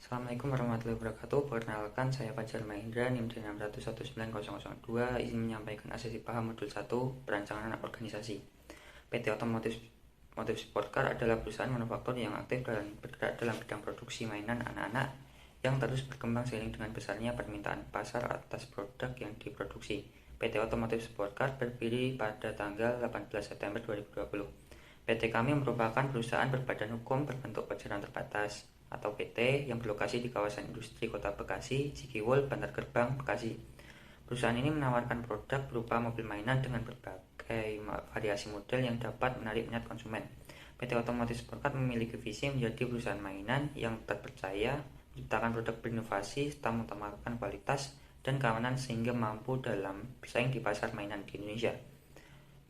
Assalamualaikum warahmatullahi wabarakatuh. Perkenalkan, saya Fajar Mahendra, NIM 6191002, izin menyampaikan asesi paham modul 1, perancangan organisasi. PT Otomotif Sport Car adalah perusahaan manufaktur yang aktif dan bergerak dalam bidang produksi mainan anak-anak yang terus berkembang seiring dengan besarnya permintaan pasar atas produk yang diproduksi. PT Otomotif Sport Car berdiri pada tanggal 18 September 2020. PT kami merupakan perusahaan berbadan hukum berbentuk perusahaan terbatas atau PT yang berlokasi di kawasan industri Kota Bekasi, Cikiwul, Bantar Gebang, Bekasi. Perusahaan ini menawarkan produk berupa mobil mainan dengan berbagai variasi model yang dapat menarik minat konsumen. PT Otomotif Sport Car memiliki visi menjadi perusahaan mainan yang terpercaya, menciptakan produk berinovasi serta mengutamakan kualitas dan keamanan sehingga mampu dalam bersaing di pasar mainan di Indonesia.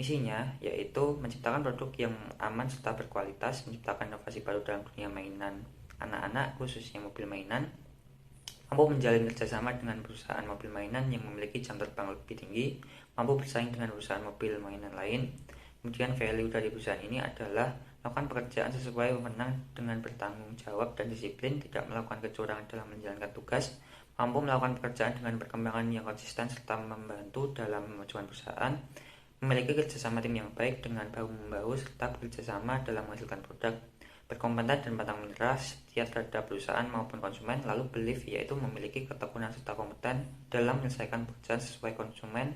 Misinya yaitu menciptakan produk yang aman serta berkualitas, menciptakan inovasi baru dalam dunia mainan anak-anak khususnya mobil mainan, mampu menjalin kerjasama dengan perusahaan mobil mainan yang memiliki jam terbang lebih tinggi, mampu bersaing dengan perusahaan mobil mainan lain. Kemudian value dari perusahaan ini adalah melakukan pekerjaan sesuai wewenang dengan bertanggung jawab dan disiplin, tidak melakukan kecurangan dalam menjalankan tugas, mampu melakukan pekerjaan dengan perkembangan yang konsisten serta membantu dalam memajukan perusahaan, memiliki kerjasama tim yang baik dengan bahu-membahu serta bekerjasama dalam menghasilkan produk, berkompeten dan pantang menyerah setia terhadap perusahaan maupun konsumen, lalu belief yaitu memiliki ketekunan serta kompeten dalam menyelesaikan pekerjaan sesuai konsumen,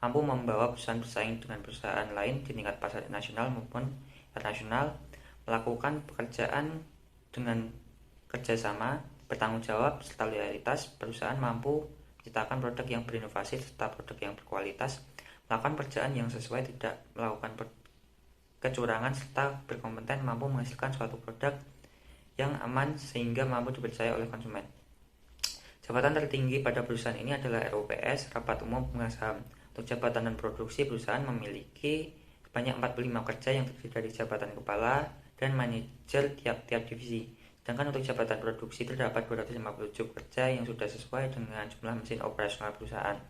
mampu membawa perusahaan bersaing dengan perusahaan lain di tingkat pasar nasional maupun internasional, melakukan pekerjaan dengan kerjasama, bertanggung jawab serta loyalitas, perusahaan mampu menciptakan produk yang berinovasi serta produk yang berkualitas, melakukan pekerjaan yang sesuai, tidak melakukan kecurangan serta berkompeten, mampu menghasilkan suatu produk yang aman sehingga mampu dipercaya oleh konsumen. Jabatan tertinggi pada perusahaan ini adalah RUPS, Rapat Umum Pemegang Saham. Untuk jabatan dan produksi, perusahaan memiliki sebanyak 45 kerja yang terdiri dari jabatan kepala dan manajer tiap-tiap divisi. Sedangkan untuk jabatan produksi terdapat 257 kerja yang sudah sesuai dengan jumlah mesin operasional perusahaan.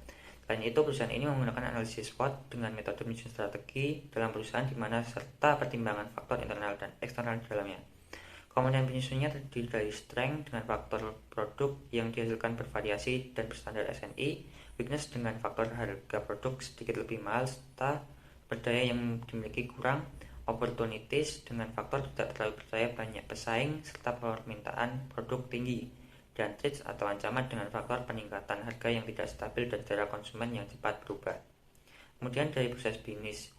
Selain itu, perusahaan ini menggunakan analisis SWOT dengan metode menyusun strategi dalam perusahaan di mana serta pertimbangan faktor internal dan eksternal di dalamnya. Komponen penyusunnya terdiri dari strength dengan faktor produk yang dihasilkan bervariasi dan berstandar SNI, weakness dengan faktor harga produk sedikit lebih mahal serta berdaya yang dimiliki kurang, opportunities dengan faktor tidak terlalu percaya banyak pesaing serta permintaan produk tinggi, dan threats atau ancaman dengan faktor peningkatan harga yang tidak stabil dan selera konsumen yang cepat berubah. Kemudian dari proses bisnis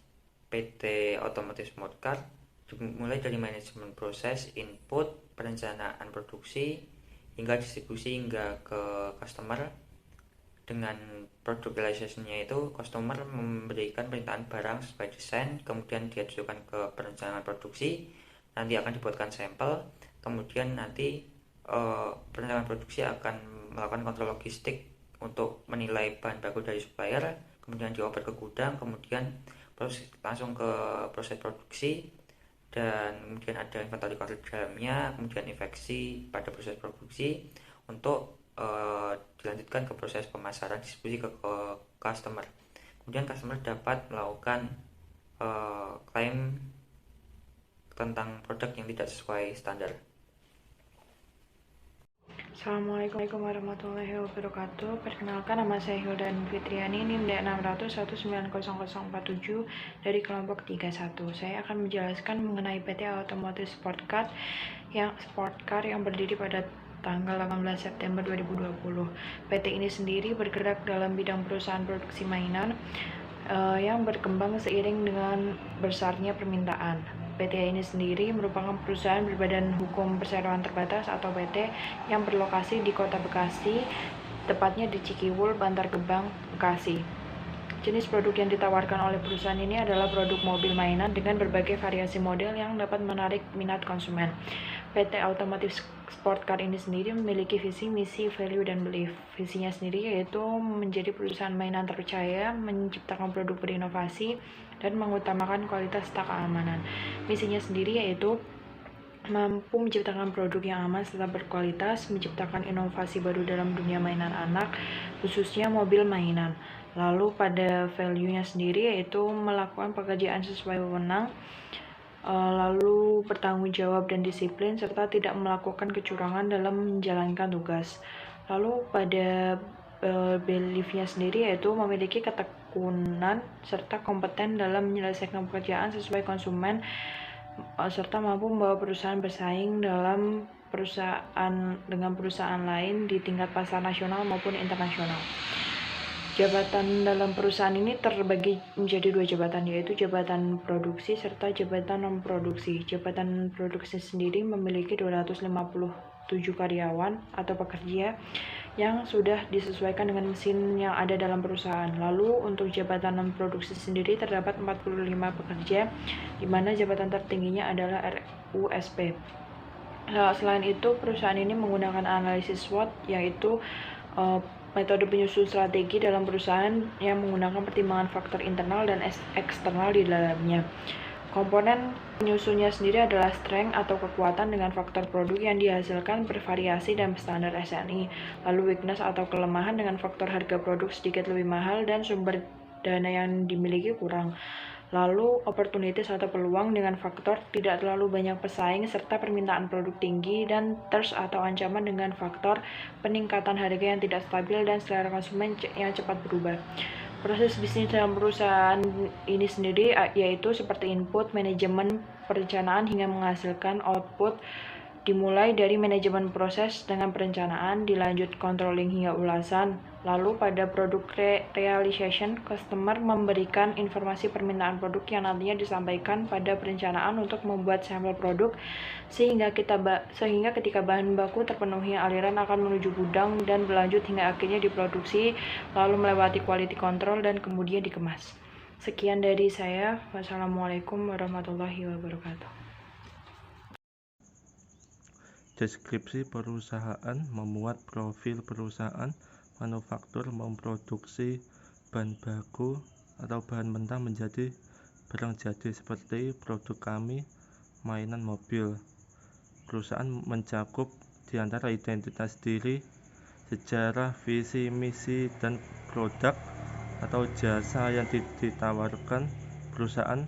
PT Otomotif Sport Car dimulai dari manajemen proses, input, perencanaan produksi, hingga distribusi hingga ke customer. Dengan product realization-nya itu, customer memberikan permintaan barang sesuai desain, kemudian diajukan ke perencanaan produksi, nanti akan dibuatkan sampel, kemudian nanti perencanaan produksi akan melakukan kontrol logistik untuk menilai bahan baku dari supplier, kemudian dioper ke gudang, kemudian langsung ke proses produksi, dan kemudian ada inventory kontrol di dalamnya, kemudian infeksi pada proses produksi untuk dilanjutkan ke proses pemasaran distribusi ke customer. Kemudian customer dapat melakukan klaim tentang produk yang tidak sesuai standar. Assalamualaikum warahmatullahi wabarakatuh. Perkenalkan, nama saya Hildan Fitriani, NIM 600190047 dari kelompok 31. Saya akan menjelaskan mengenai PT Otomotif Sport Car yang berdiri pada tanggal 18 September 2020. PT ini sendiri bergerak dalam bidang perusahaan produksi mainan yang berkembang seiring dengan besarnya permintaan. PT ini sendiri merupakan perusahaan berbadan hukum perseroan terbatas atau PT yang berlokasi di Kota Bekasi, tepatnya di Cikiwul, Bantar Gebang, Bekasi. Jenis produk yang ditawarkan oleh perusahaan ini adalah produk mobil mainan dengan berbagai variasi model yang dapat menarik minat konsumen. PT Otomotif Sport Car ini sendiri memiliki visi, misi, value, dan belief. Visinya sendiri yaitu menjadi perusahaan mainan terpercaya, menciptakan produk berinovasi, dan mengutamakan kualitas serta keamanan. Misinya sendiri yaitu mampu menciptakan produk yang aman serta berkualitas, menciptakan inovasi baru dalam dunia mainan anak, khususnya mobil mainan. Lalu pada value-nya sendiri yaitu melakukan pekerjaan sesuai wewenang, lalu bertanggung jawab dan disiplin, serta tidak melakukan kecurangan dalam menjalankan tugas. Lalu pada beliefnya sendiri yaitu memiliki ketekunan serta kompeten dalam menyelesaikan pekerjaan sesuai konsumen, serta mampu membawa perusahaan bersaing dengan perusahaan lain di tingkat pasar nasional maupun internasional. Jabatan dalam perusahaan ini terbagi menjadi 2 jabatan, yaitu jabatan produksi serta jabatan non-produksi. Jabatan produksi sendiri memiliki 257 karyawan atau pekerja yang sudah disesuaikan dengan mesin yang ada dalam perusahaan. Lalu untuk jabatan non-produksi sendiri terdapat 45 pekerja, di mana jabatan tertingginya adalah RUSP. Selain itu, perusahaan ini menggunakan analisis SWOT, yaitu metode penyusun strategi dalam perusahaan yang menggunakan pertimbangan faktor internal dan eksternal di dalamnya. Komponen penyusunnya sendiri adalah strength atau kekuatan dengan faktor produk yang dihasilkan bervariasi dan standar SNI. Lalu weakness atau kelemahan dengan faktor harga produk sedikit lebih mahal dan sumber dana yang dimiliki kurang. Lalu opportunities atau peluang dengan faktor tidak terlalu banyak pesaing serta permintaan produk tinggi, dan threats atau ancaman dengan faktor peningkatan harga yang tidak stabil dan selera konsumen yang cepat berubah. Proses bisnis dalam perusahaan ini sendiri yaitu seperti input, manajemen, perencanaan hingga menghasilkan output, dimulai dari manajemen proses dengan perencanaan, dilanjut controlling hingga ulasan. Lalu pada product realization, customer memberikan informasi permintaan produk yang nantinya disampaikan pada perencanaan untuk membuat sampel produk, sehingga ketika bahan baku terpenuhi, aliran akan menuju gudang dan berlanjut hingga akhirnya diproduksi, lalu melewati quality control dan kemudian dikemas. Sekian dari saya. Wassalamualaikum warahmatullahi wabarakatuh. Deskripsi perusahaan: memuat profil perusahaan manufaktur memproduksi bahan baku atau bahan mentah menjadi barang jadi seperti produk kami, mainan mobil. Perusahaan mencakup di antara identitas diri, sejarah, visi, misi, dan produk atau jasa yang ditawarkan perusahaan,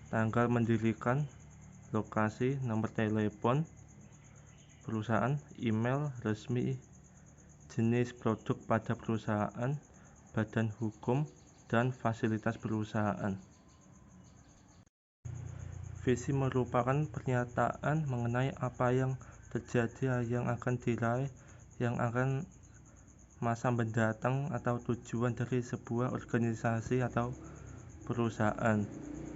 tanggal mendirikan, lokasi, nomor telepon perusahaan, email resmi, jenis produk pada perusahaan, badan hukum, dan fasilitas perusahaan. Visi merupakan pernyataan mengenai apa yang terjadi, yang akan diraih, yang akan masa mendatang, atau tujuan dari sebuah organisasi atau perusahaan.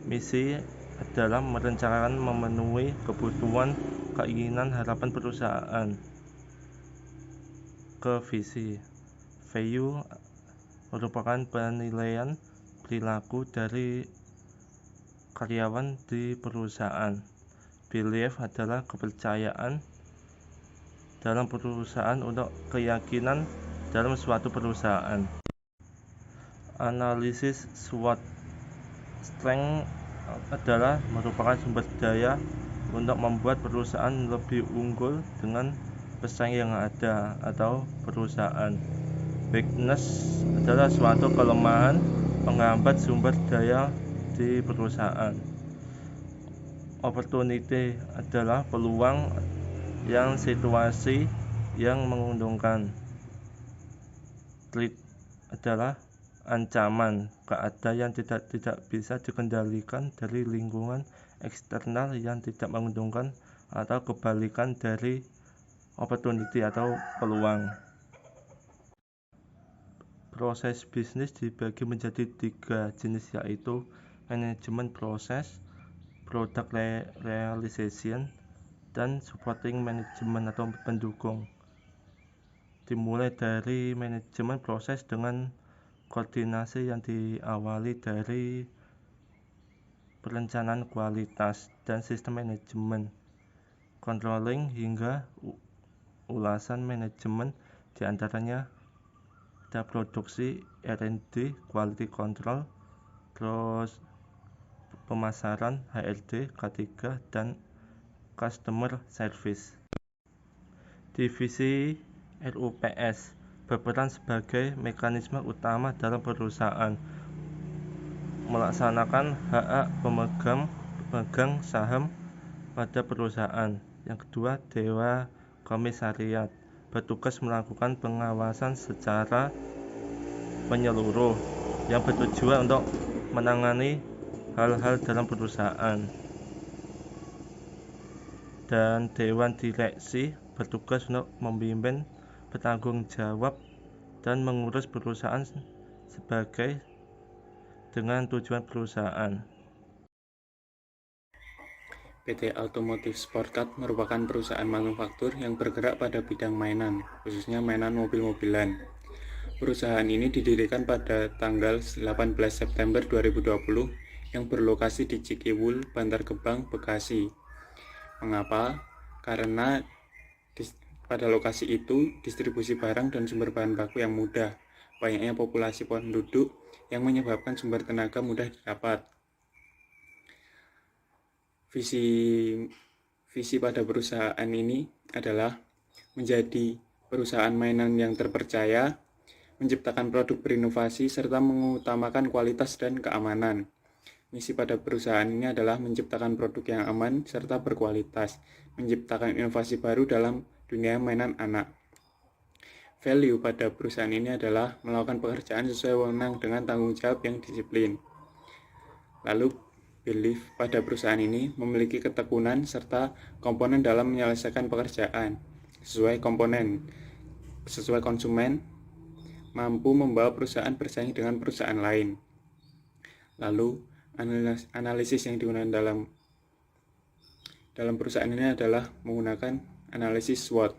Misi adalah merencanakan, memenuhi kebutuhan, keinginan, harapan perusahaan. Ke visi. Value merupakan penilaian perilaku dari karyawan di perusahaan. Belief adalah kepercayaan dalam perusahaan untuk keyakinan dalam suatu perusahaan. Analisis SWOT. Strength adalah merupakan sumber daya untuk membuat perusahaan lebih unggul dengan pesaing yang ada atau perusahaan. Weakness adalah suatu kelemahan penghambat sumber daya di perusahaan. Opportunity adalah peluang yang situasi yang menguntungkan. Threat adalah ancaman, keadaan yang tidak bisa dikendalikan dari lingkungan eksternal yang tidak menguntungkan, atau kebalikan dari opportunity atau peluang. Proses bisnis dibagi menjadi 3 jenis, yaitu manajemen proses, product realization, dan supporting management atau pendukung. Dimulai dari manajemen proses dengan koordinasi yang diawali dari perencanaan kualitas dan sistem manajemen, controlling hingga ulasan manajemen, diantaranya ada produksi, R&D, quality control, terus pemasaran, HRD, K3, dan customer service. Divisi RUPS berperan sebagai mekanisme utama dalam perusahaan, melaksanakan hak pemegang pemegang saham pada perusahaan. Yang kedua, Dewan Komisariat bertugas melakukan pengawasan secara menyeluruh yang bertujuan untuk menangani hal-hal dalam perusahaan. Dan Dewan Direksi bertugas untuk membimbing, bertanggung jawab, dan mengurus perusahaan sebagai dengan tujuan perusahaan. PT Automotive Sportcar merupakan perusahaan manufaktur yang bergerak pada bidang mainan, khususnya mainan mobil-mobilan. Perusahaan ini didirikan pada tanggal 18 September 2020 yang berlokasi di Cikiwul, Bantar Gebang, Bekasi. Mengapa? Karena pada lokasi itu distribusi barang dan sumber bahan baku yang mudah, banyaknya populasi penduduk yang menyebabkan sumber tenaga mudah didapat. Visi pada perusahaan ini adalah menjadi perusahaan mainan yang terpercaya, menciptakan produk berinovasi, serta mengutamakan kualitas dan keamanan. Misi pada perusahaan ini adalah menciptakan produk yang aman serta berkualitas, menciptakan inovasi baru dalam dunia mainan anak. Value pada perusahaan ini adalah melakukan pekerjaan sesuai wewenang dengan tanggung jawab yang disiplin. Lalu, belief pada perusahaan ini memiliki ketekunan serta komponen dalam menyelesaikan pekerjaan sesuai konsumen, mampu membawa perusahaan bersaing dengan perusahaan lain. Lalu, analisis yang digunakan dalam perusahaan ini adalah menggunakan analisis SWOT.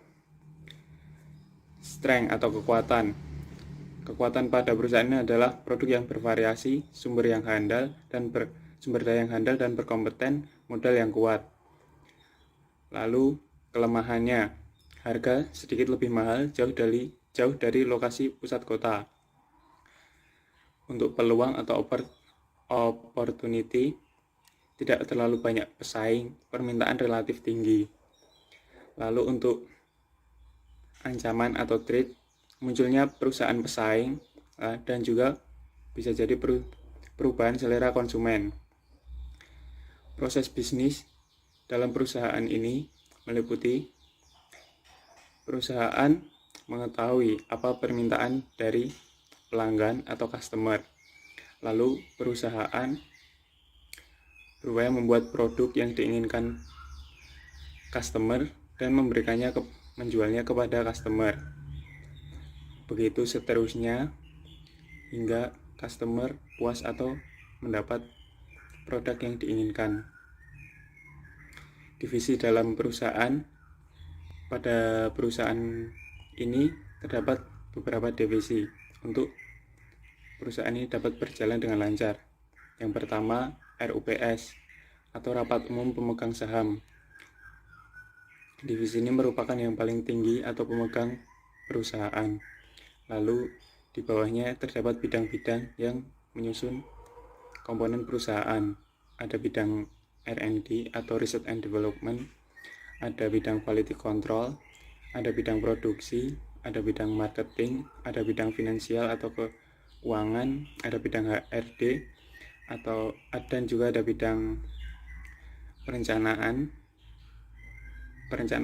Strength atau kekuatan. Kekuatan pada perusahaan ini adalah produk yang bervariasi, sumber daya yang handal dan berkompeten, modal yang kuat. Lalu kelemahannya, harga sedikit lebih mahal jauh dari lokasi pusat kota. Untuk peluang atau opportunity, tidak terlalu banyak pesaing, permintaan relatif tinggi. Lalu untuk ancaman atau threat, munculnya perusahaan pesaing dan juga bisa jadi perubahan selera konsumen. Proses bisnis dalam perusahaan ini meliputi perusahaan mengetahui apa permintaan dari pelanggan atau customer. Lalu perusahaan berupaya membuat produk yang diinginkan customer dan menjualnya kepada customer. Begitu seterusnya hingga customer puas atau mendapat produk yang diinginkan. Divisi dalam perusahaan. Pada perusahaan ini terdapat beberapa divisi untuk perusahaan ini dapat berjalan dengan lancar. Yang pertama, RUPS atau Rapat Umum Pemegang Saham. Divisi ini merupakan yang paling tinggi atau pemegang perusahaan. Lalu di bawahnya terdapat bidang-bidang yang menyusun komponen perusahaan. Ada bidang R&D atau Research and Development, ada bidang Quality Control, ada bidang produksi, ada bidang marketing, ada bidang finansial atau keuangan, ada bidang HRD dan juga ada bidang perencanaan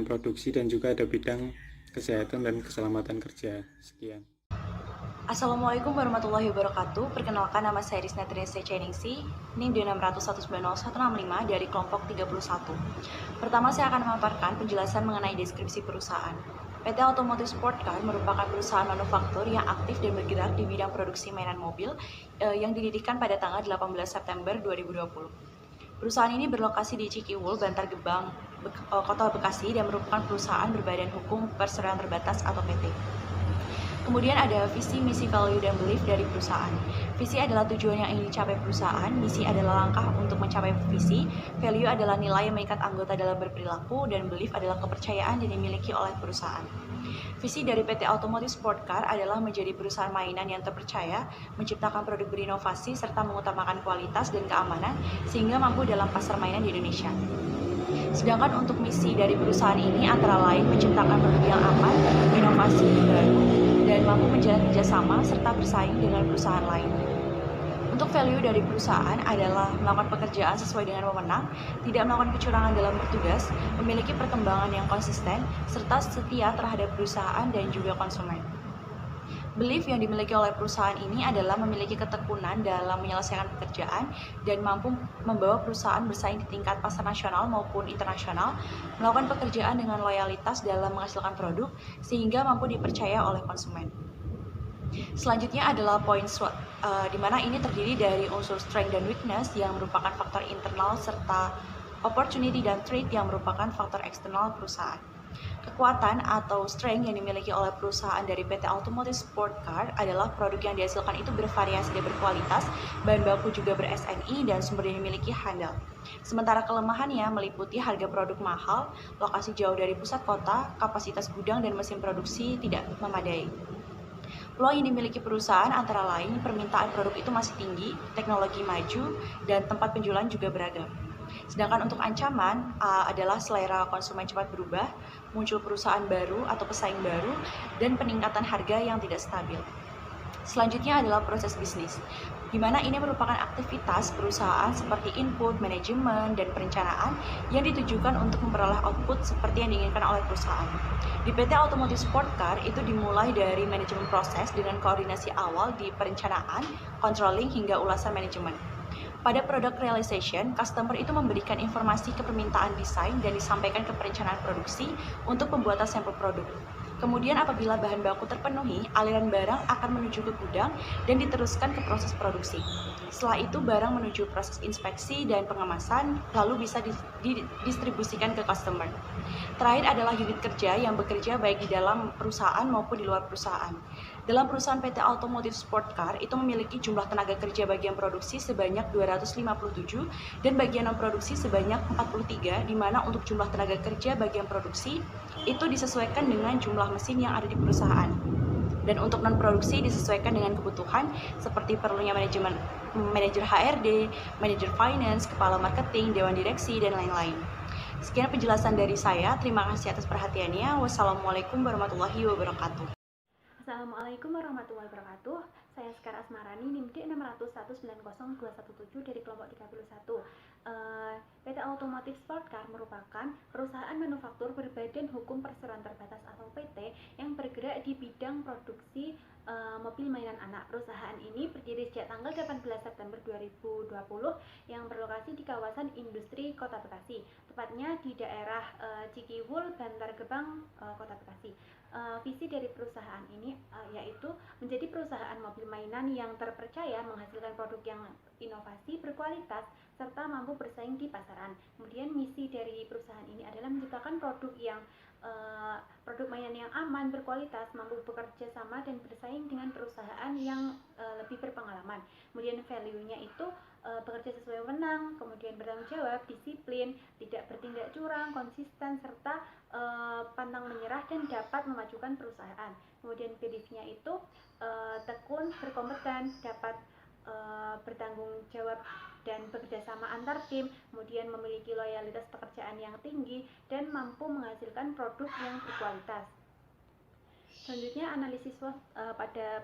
produksi, dan juga ada bidang kesehatan dan keselamatan kerja. Sekian. Assalamualaikum warahmatullahi wabarakatuh. Perkenalkan, nama saya Rizna Trieste Ceningsi, NIM D601900165 dari kelompok 31. Pertama, saya akan memaparkan penjelasan mengenai deskripsi perusahaan. PT Automotive Sportcar merupakan perusahaan manufaktur yang aktif dan bergerak di bidang produksi mainan mobil yang didirikan pada tanggal 18 September 2020. Perusahaan ini berlokasi di Cikiwul, Bantar Gebang, Kota Bekasi, dan merupakan perusahaan berbadan hukum perseroan terbatas atau PT. Kemudian ada visi, misi, value, dan belief dari perusahaan. Visi adalah tujuan yang ingin dicapai perusahaan, misi adalah langkah untuk mencapai visi, value adalah nilai yang mengikat anggota dalam berperilaku, dan belief adalah kepercayaan yang dimiliki oleh perusahaan. Visi dari PT Automotive Sportcar adalah menjadi perusahaan mainan yang terpercaya, menciptakan produk berinovasi, serta mengutamakan kualitas dan keamanan, sehingga mampu dalam pasar mainan di Indonesia. Sedangkan untuk misi dari perusahaan ini antara lain menciptakan produk yang aman, inovasi baru, dan mampu menjalin kerjasama serta bersaing dengan perusahaan lain. Untuk value dari perusahaan adalah melakukan pekerjaan sesuai dengan wewenang, tidak melakukan kecurangan dalam bertugas, memiliki perkembangan yang konsisten, serta setia terhadap perusahaan dan juga konsumen. Belief yang dimiliki oleh perusahaan ini adalah memiliki ketekunan dalam menyelesaikan pekerjaan dan mampu membawa perusahaan bersaing di tingkat pasar nasional maupun internasional, melakukan pekerjaan dengan loyalitas dalam menghasilkan produk, sehingga mampu dipercaya oleh konsumen. Selanjutnya adalah poin SWOT, di mana ini terdiri dari unsur strength dan weakness yang merupakan faktor internal serta opportunity dan threat yang merupakan faktor eksternal perusahaan. Kekuatan atau strength yang dimiliki oleh perusahaan dari PT Automotive Sport Car adalah produk yang dihasilkan itu bervariasi dan berkualitas, bahan baku juga ber-SNI, dan sumber yang dimiliki handal. Sementara kelemahannya meliputi harga produk mahal, lokasi jauh dari pusat kota, kapasitas gudang dan mesin produksi tidak memadai. Peluang yang dimiliki perusahaan antara lain permintaan produk itu masih tinggi, teknologi maju, dan tempat penjualan juga beragam. Sedangkan untuk ancaman adalah selera konsumen cepat berubah, muncul perusahaan baru atau pesaing baru, dan peningkatan harga yang tidak stabil. Selanjutnya adalah proses bisnis, di mana ini merupakan aktivitas perusahaan seperti input, manajemen, dan perencanaan yang ditujukan untuk memperoleh output seperti yang diinginkan oleh perusahaan. Di PT Automotive Sport Car itu dimulai dari manajemen proses dengan koordinasi awal di perencanaan, controlling, hingga ulasan manajemen. Pada product realization, customer itu memberikan informasi ke permintaan desain dan disampaikan ke perencanaan produksi untuk pembuatan sampel produk. Kemudian apabila bahan baku terpenuhi, aliran barang akan menuju ke gudang dan diteruskan ke proses produksi. Setelah itu barang menuju proses inspeksi dan pengemasan, lalu bisa didistribusikan ke customer. Terakhir adalah unit kerja yang bekerja baik di dalam perusahaan maupun di luar perusahaan. Dalam perusahaan PT Automotive Sport Car itu memiliki jumlah tenaga kerja bagian produksi sebanyak 257 dan bagian non-produksi sebanyak 43, di mana untuk jumlah tenaga kerja bagian produksi itu disesuaikan dengan jumlah mesin yang ada di perusahaan. Dan untuk non-produksi disesuaikan dengan kebutuhan seperti perlunya manajer HRD, manajer finance, kepala marketing, dewan direksi, dan lain-lain. Sekian penjelasan dari saya. Terima kasih atas perhatiannya. Wassalamualaikum warahmatullahi wabarakatuh. Assalamualaikum warahmatullahi wabarakatuh. Saya Sekar Asmarani, NIM D6190217 dari kelompok 31. PT Automotive Sport Car merupakan perusahaan manufaktur berbadan hukum perseroan terbatas atau PT yang bergerak di bidang produksi mobil mainan anak. Perusahaan ini berdiri sejak tanggal 18 September 2020 yang berlokasi di kawasan industri Kota Bekasi, tepatnya di daerah Cikiwul, Bantar Gebang, Kota Bekasi. Visi dari perusahaan ini yaitu menjadi perusahaan mobil mainan yang terpercaya, menghasilkan produk yang inovasi, berkualitas, serta mampu bersaing di pasaran. Kemudian misi dari perusahaan ini adalah menciptakan produk mainan yang aman, berkualitas, mampu bekerja sama dan bersaing dengan perusahaan yang lebih berpengalaman. Kemudian value-nya itu bekerja sesuai wewenang, kemudian bertanggung jawab, disiplin, tidak bertindak curang, konsisten, serta pantang menyerah dan dapat memajukan perusahaan. Kemudian belief-nya itu tekun, berkompeten, dapat bertanggung jawab dan bekerja sama antar tim, kemudian memiliki loyalitas pekerjaan yang tinggi dan mampu menghasilkan produk yang berkualitas. Selanjutnya analisis SWOT pada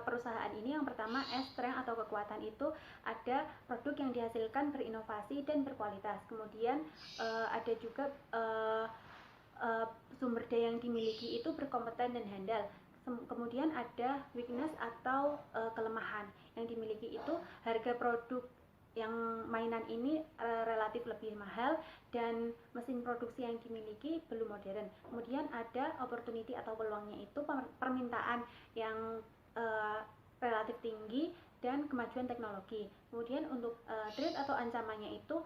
perusahaan ini. Yang pertama, strength atau kekuatan itu ada produk yang dihasilkan berinovasi dan berkualitas. Kemudian ada juga sumber daya yang dimiliki itu berkompeten dan handal. Kemudian ada weakness atau kelemahan yang dimiliki itu harga produk yang mainan ini relatif lebih mahal dan mesin produksi yang dimiliki belum modern. Kemudian ada opportunity atau peluangnya itu permintaan yang relatif tinggi dan kemajuan teknologi. Kemudian untuk threat atau ancamannya itu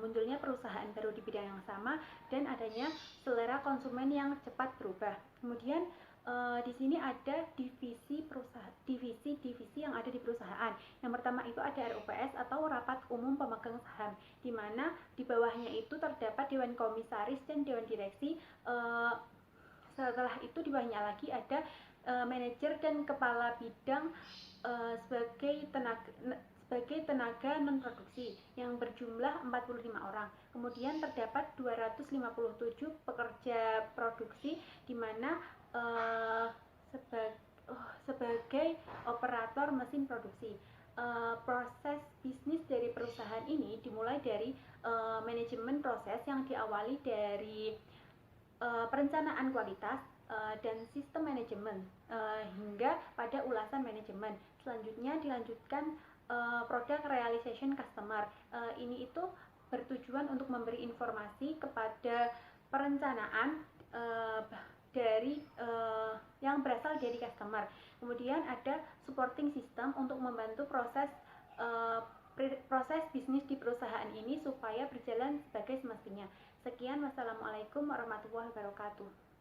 munculnya perusahaan baru di bidang yang sama dan adanya selera konsumen yang cepat berubah. Kemudian di sini ada divisi yang ada di perusahaan. Yang pertama itu ada RUPS atau Rapat Umum Pemegang Saham, di mana di bawahnya itu terdapat Dewan Komisaris dan Dewan Direksi. Setelah itu di bawahnya lagi ada manajer dan kepala bidang sebagai tenaga non-produksi yang berjumlah 45 orang. Kemudian terdapat 257 pekerja produksi, di mana sebagai operator mesin produksi. proses bisnis dari perusahaan ini dimulai dari manajemen proses yang diawali dari perencanaan kualitas dan sistem manajemen hingga pada ulasan manajemen. Selanjutnya dilanjutkan product realization customer. Ini itu bertujuan untuk memberi informasi kepada perencanaan dari yang berasal dari customer. Kemudian ada supporting system untuk membantu proses bisnis di perusahaan ini supaya berjalan sebagai semestinya. Sekian, wassalamualaikum warahmatullahi wabarakatuh.